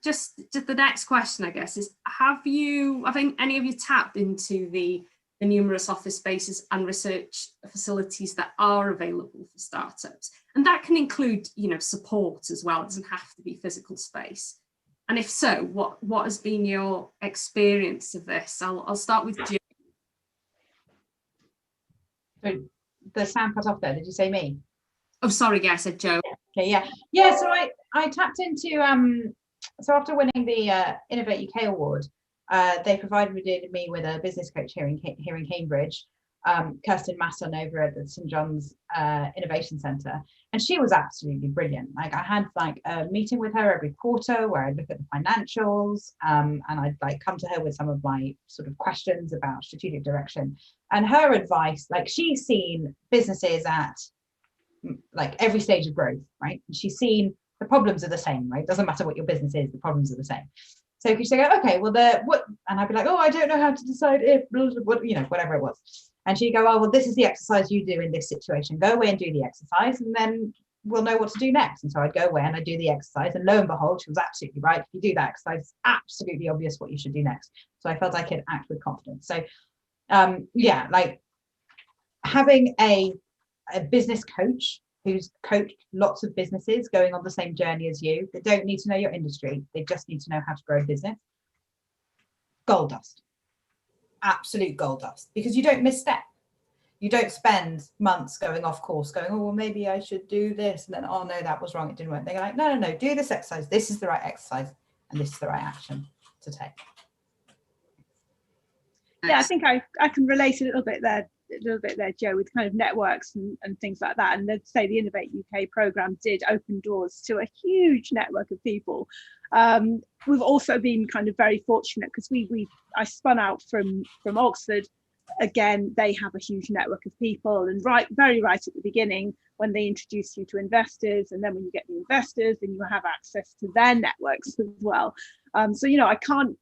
just the next question, I guess, is have any of you tapped into the numerous office spaces and research facilities that are available for startups? And that can include, support as well. It doesn't have to be physical space. And if so, what has been your experience of this? I'll start with Jim. So the sound cut off there. Did you say me? Oh, sorry, yeah, I said Joe. Okay, yeah. So I tapped into so after winning the Innovate UK award, they provided me with a business coach here in Cambridge, Kirsten Masson over at the St John's Innovation Centre, and she was absolutely brilliant. Like I had like a meeting with her every quarter where I'd look at the financials, and I'd like come to her with some of my sort of questions about strategic direction. And her advice, like she's seen businesses at like every stage of growth, right? And she's seen the problems are the same, right? Doesn't matter what your business is, the problems are the same. So if you say, okay, well, what? And I'd be like, oh, I don't know how to decide if, what, you know, whatever it was. And she'd go, oh, well, this is the exercise you do in this situation. Go away and do the exercise, and then we'll know what to do next. And so I'd go away and I'd do the exercise, and lo and behold, she was absolutely right. If you do that exercise, it's absolutely obvious what you should do next. So I felt I could act with confidence. So yeah, like having a business coach who's coached lots of businesses going on the same journey as you. They don't need to know your industry. They just need to know how to grow a business. Gold dust. Absolute gold dust. Because you don't misstep. You don't spend months going off course, going, oh, well, maybe I should do this. And then, oh, no, that was wrong. It didn't work. They're like, no, do this exercise. This is the right exercise. And this is the right action to take. Yeah, I think I can relate a little bit there, Joe, with kind of networks and things like that. And let's say the Innovate UK programme did open doors to a huge network of people. We've also been kind of very fortunate because I spun out from Oxford. Again, they have a huge network of people, and very right at the beginning when they introduce you to investors, and then when you get the investors, then you have access to their networks as well. So, you know, I can't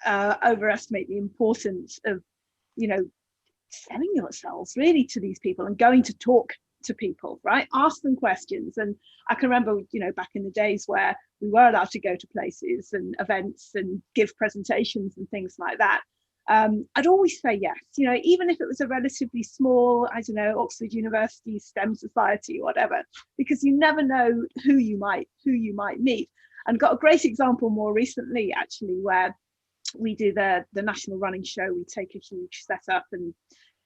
overestimate the importance of, you know, selling yourselves really to these people and going to talk to people, right? Ask them questions. And I can remember, you know, back in the days where we were allowed to go to places and events and give presentations and things like that. I'd always say yes, you know, even if it was a relatively small, I don't know, Oxford University STEM society or whatever, because you never know who you might meet. And got a great example more recently, actually, where we do the national running show. We take a huge setup and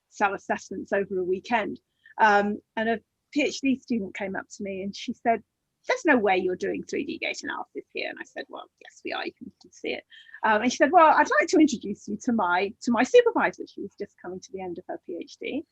sell assessments over a weekend. And a PhD student came up to me and she said, there's no way you're doing 3D gait analysis here. And I said, well, yes, we are. You can see it. And she said, well, I'd like to introduce you to my supervisor. She was just coming to the end of her PhD,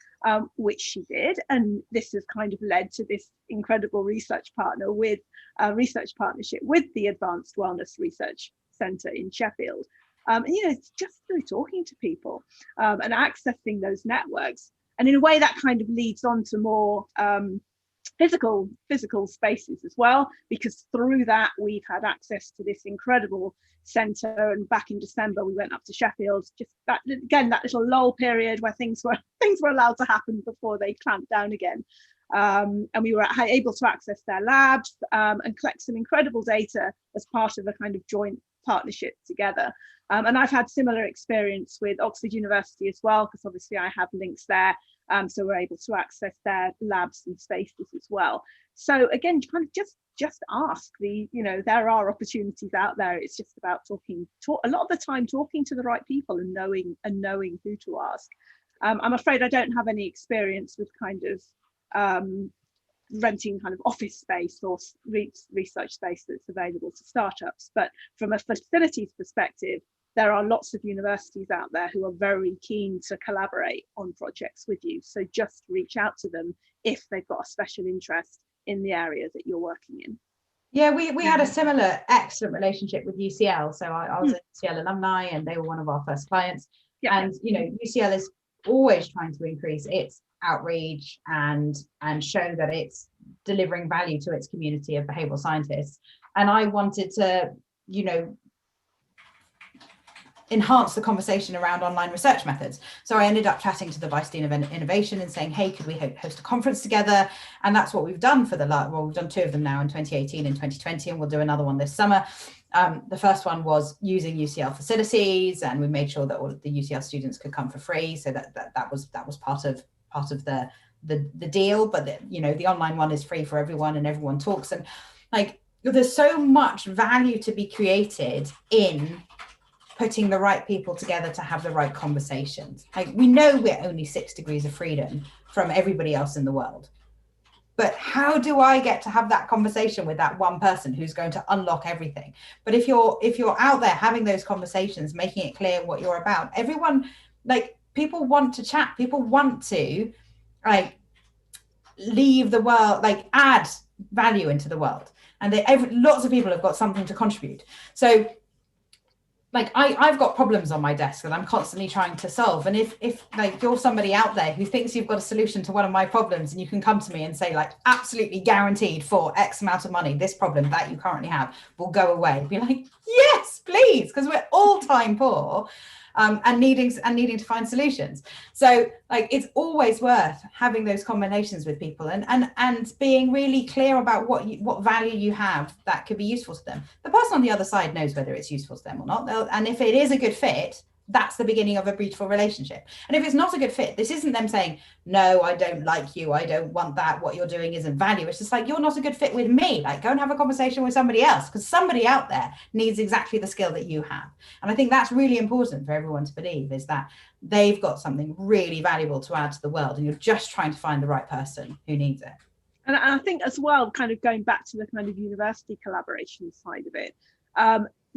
which she did. And this has kind of led to this incredible research partnership with the Advanced Wellness Research Centre in Sheffield. And, you know, it's just through talking to people and accessing those networks. And in a way that kind of leads on to more physical spaces as well, because through that we've had access to this incredible centre. And back in December we went up to Sheffield, just that little lull period where things were allowed to happen before they clamped down again. And we were able to access their labs and collect some incredible data as part of a kind of joint partnership together. And I've had similar experience with Oxford University as well, because obviously I have links there. So we're able to access their labs and spaces as well. So again, kind of just ask there are opportunities out there. It's just about a lot of the time talking to the right people and knowing who to ask. I'm afraid I don't have any experience with kind of renting kind of office space or research space that's available to startups. But from a facilities perspective, there are lots of universities out there who are very keen to collaborate on projects with you. So just reach out to them if they've got a special interest in the area that you're working in. Yeah, we had a similar excellent relationship with UCL. So I was an UCL alumni and they were one of our first clients. Yeah. And, you know, UCL is always trying to increase its outreach and show that it's delivering value to its community of behavioral scientists. And I wanted to, you know, enhance the conversation around online research methods. So I ended up chatting to the Vice Dean of Innovation and saying, hey, could we host a conference together? And that's what we've done we've done 2 of them now in 2018 and 2020, and we'll do another one this summer. The first one was using UCL facilities, and we made sure that all of the UCL students could come for free. So that was part of the deal. But the online one is free for everyone, and everyone talks. And like, there's so much value to be created in putting the right people together to have the right conversations. Like, we know we're only 6 degrees of freedom from everybody else in the world. But how do I get to have that conversation with that one person who's going to unlock everything? But if you're out there having those conversations, making it clear what you're about, everyone, like, people want to chat, people want to like leave the world, like add value into the world, and lots of people have got something to contribute. So like I've got problems on my desk that I'm constantly trying to solve. And if like you're somebody out there who thinks you've got a solution to one of my problems, and you can come to me and say, like, absolutely guaranteed for X amount of money, this problem that you currently have will go away, be like, yes, please, because we're all time poor. And needing to find solutions. So like, it's always worth having those combinations with people and being really clear about what value you have that could be useful to them. The person on the other side knows whether it's useful to them or not. And if it is a good fit, that's the beginning of a beautiful relationship. And if it's not a good fit, this isn't them saying, no, I don't like you, I don't want that, what you're doing isn't value. It's just like, you're not a good fit with me. Like, go and have a conversation with somebody else, because somebody out there needs exactly the skill that you have. And I think that's really important for everyone to believe, is that they've got something really valuable to add to the world, and you're just trying to find the right person who needs it. And I think as well, kind of going back to the kind of university collaboration side of it,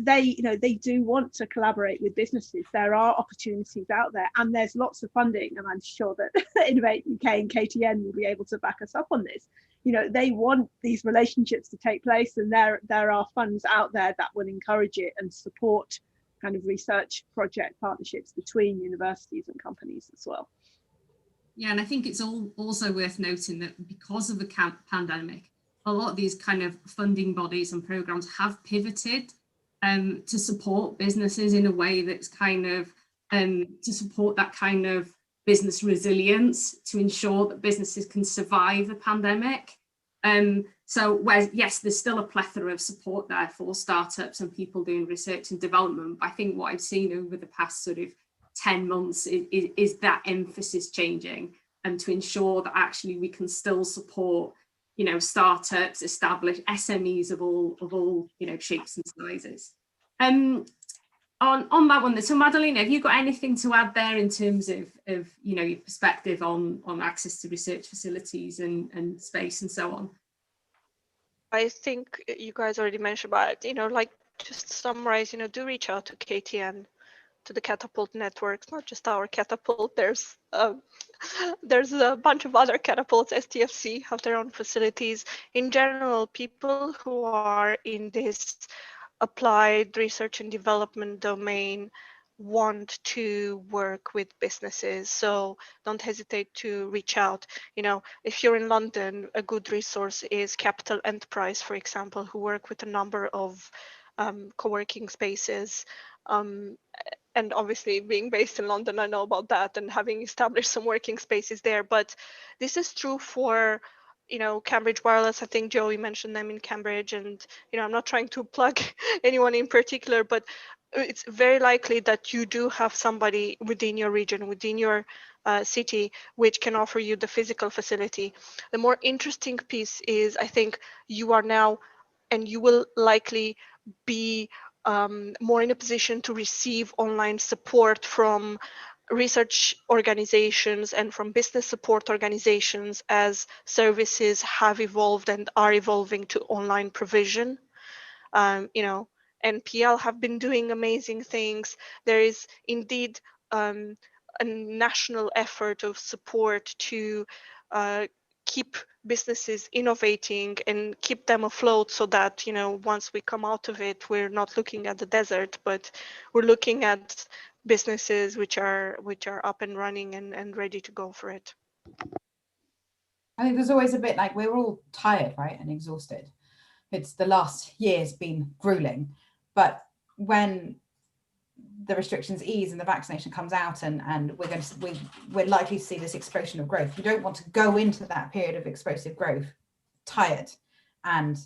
they do want to collaborate with businesses. There are opportunities out there, and there's lots of funding, and I'm sure that Innovate UK and KTN will be able to back us up on this. They want these relationships to take place, and there are funds out there that will encourage it and support kind of research project partnerships between universities and companies as well. Yeah, and I think it's also worth noting that because of the pandemic, a lot of these kind of funding bodies and programs have pivoted to support businesses in a way that's kind of to support that kind of business resilience, to ensure that businesses can survive the pandemic. So yes, there's still a plethora of support there for startups and people doing research and development. But I think what I've seen over the past sort of 10 months is that emphasis changing, and to ensure that actually we can still support, startups, established SMEs of all shapes and sizes. On that one, so Madalena, have you got anything to add there in terms of your perspective on access to research facilities and space and so on? I think you guys already mentioned about it, like, just to summarize, do reach out to KTN, to the Catapult networks, not just our Catapult. There's a bunch of other Catapults. STFC have their own facilities. In general, people who are in this applied research and development domain want to work with businesses, so don't hesitate to reach out. If you're in London, a good resource is Capital Enterprise, for example, who work with a number of co-working spaces. And obviously, being based in London, I know about that and having established some working spaces there. But this is true for, Cambridge Wireless. I think Joey mentioned them in Cambridge, and I'm not trying to plug anyone in particular, but it's very likely that you do have somebody within your region, within your city, which can offer you the physical facility. The more interesting piece is, I think you are now, and you will likely be more in a position to receive online support from research organizations and from business support organizations as services have evolved and are evolving to online provision. NPL have been doing amazing things. There is indeed a national effort of support to keep businesses innovating and keep them afloat, so that once we come out of it, we're not looking at the desert, but we're looking at businesses which are up and running and ready to go for it. I think there's always a bit like, we're all tired, right, and exhausted. It's the last year's been grueling, but when the restrictions ease and the vaccination comes out, and we're likely to see this explosion of growth. You don't want to go into that period of explosive growth tired and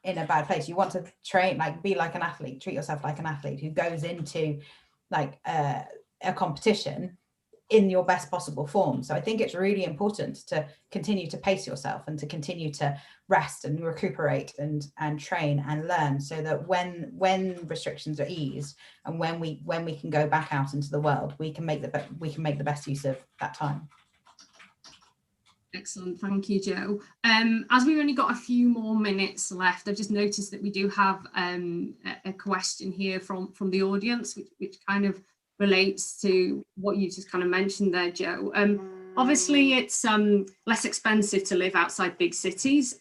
in a bad place. You want to train, like, be like an athlete, treat yourself like an athlete who goes into like a competition in your best possible form. So I think it's really important to continue to pace yourself and to continue to rest and recuperate and train and learn, so that when restrictions are eased and when we can go back out into the world, we can make the best use of that time. Excellent, thank you, Jo. As we've only got a few more minutes left, I've just noticed that we do have a question here from the audience, which kind of relates to what you just kind of mentioned there, Jo. Obviously, it's less expensive to live outside big cities.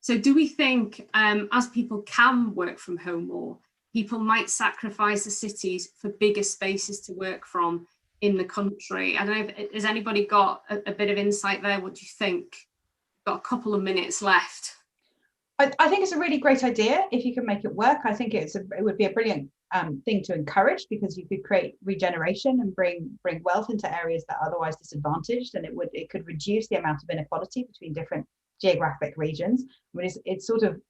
So do we think as people can work from home more, people might sacrifice the cities for bigger spaces to work from in the country? I don't know, has anybody got a bit of insight there? What do you think? Got a couple of minutes left. I think it's a really great idea if you can make it work. I think it would be a brilliant thing to encourage, because you could create regeneration and bring wealth into areas that are otherwise disadvantaged, and it could reduce the amount of inequality between different geographic regions. I mean, it's sort of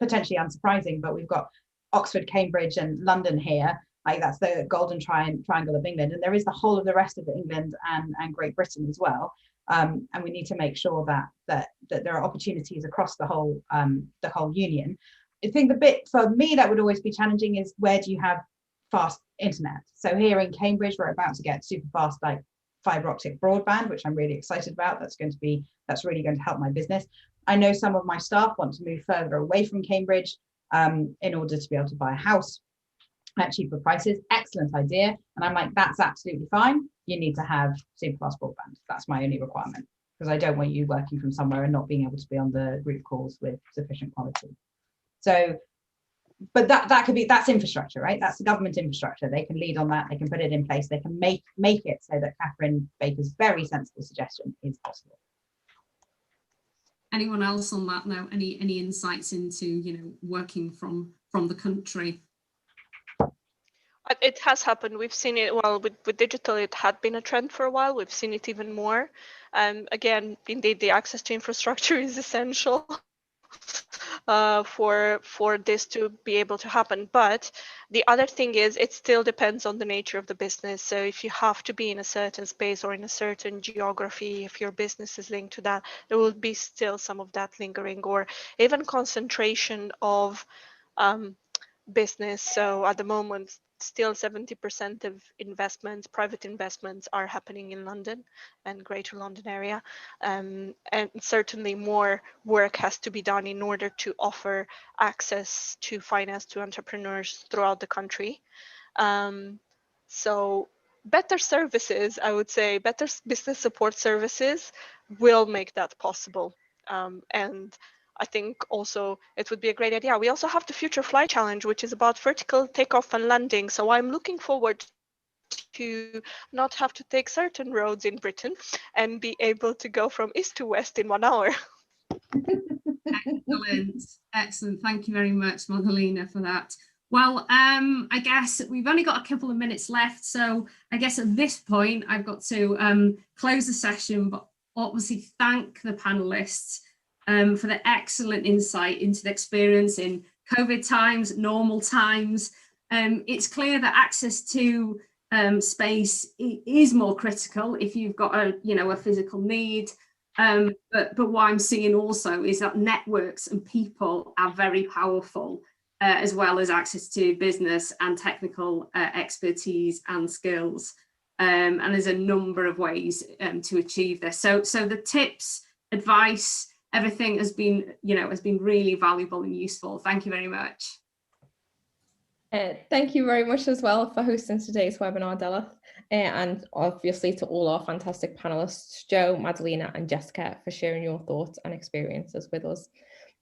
potentially unsurprising, but we've got Oxford, Cambridge, and London here. Like, that's the golden triangle of England, and there is the whole of the rest of England and Great Britain as well. And we need to make sure that there are opportunities across the whole union. I think the bit for me that would always be challenging is, where do you have fast internet? So here in Cambridge, we're about to get super fast, like, fibre optic broadband, which I'm really excited about. That's really going to help my business. I know some of my staff want to move further away from Cambridge in order to be able to buy a house at cheaper prices. Excellent idea. And I'm like, that's absolutely fine. You need to have super fast broadband. That's my only requirement, because I don't want you working from somewhere and not being able to be on the group calls with sufficient quality. So, but that's infrastructure, right? That's the government infrastructure. They can lead on that. They can put it in place. They can make it so that Catherine Baker's very sensible suggestion is possible. Anyone else on that note? Any insights into working from the country? It has happened. We've seen it. Well, with digital, it had been a trend for a while. We've seen it even more. Again, indeed, the access to infrastructure is essential for this to be able to happen. But the other thing is, it still depends on the nature of the business. So if you have to be in a certain space or in a certain geography, if your business is linked to that, there will be still some of that lingering, or even concentration of business. So at the moment, still 70% of investments, private investments, are happening in London and Greater London area. And certainly more work has to be done in order to offer access to finance to entrepreneurs throughout the country. So better services, I would say, better business support services will make that possible. And I think also it would be a great idea. We also have the Future Fly Challenge, which is about vertical takeoff and landing. So I'm looking forward to not have to take certain roads in Britain and be able to go from east to west in 1 hour. Excellent. Thank you very much, Magdalena, for that. Well, I guess we've only got a couple of minutes left. So I guess at this point, I've got to close the session, but obviously thank the panelists for the excellent insight into the experience in COVID times, normal times. It's clear that access to space is more critical if you've got a physical need. But what I'm seeing also is that networks and people are very powerful, as well as access to business and technical expertise and skills. And there's a number of ways to achieve this. So the tips, advice, everything has been really valuable and useful. Thank you very much. Thank you very much as well for hosting today's webinar, Della, and obviously to all our fantastic panelists, Jo, Magdalena and Jessica, for sharing your thoughts and experiences with us.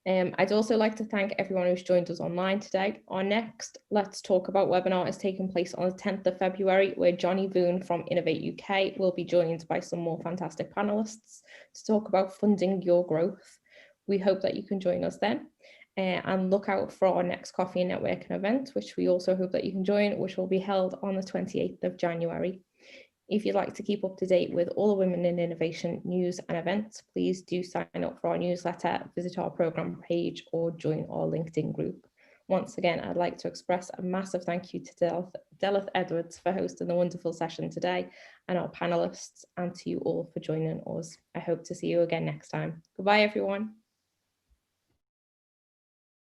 I'd also like to thank everyone who's joined us online today. Our next Let's Talk About webinar is taking place on the 10th of February, where Johnny Boone from Innovate UK will be joined by some more fantastic panelists to talk about funding your growth. We hope that you can join us then. And look out for our next coffee and networking event, which we also hope that you can join, which will be held on the 28th of January. If you'd like to keep up to date with all the Women in Innovation news and events, please do sign up for our newsletter, visit our programme page, or join our LinkedIn group. Once again, I'd like to express a massive thank you to Delith Edwards for hosting the wonderful session today, and our panelists, and to you all for joining us. I hope to see you again next time. Goodbye, everyone.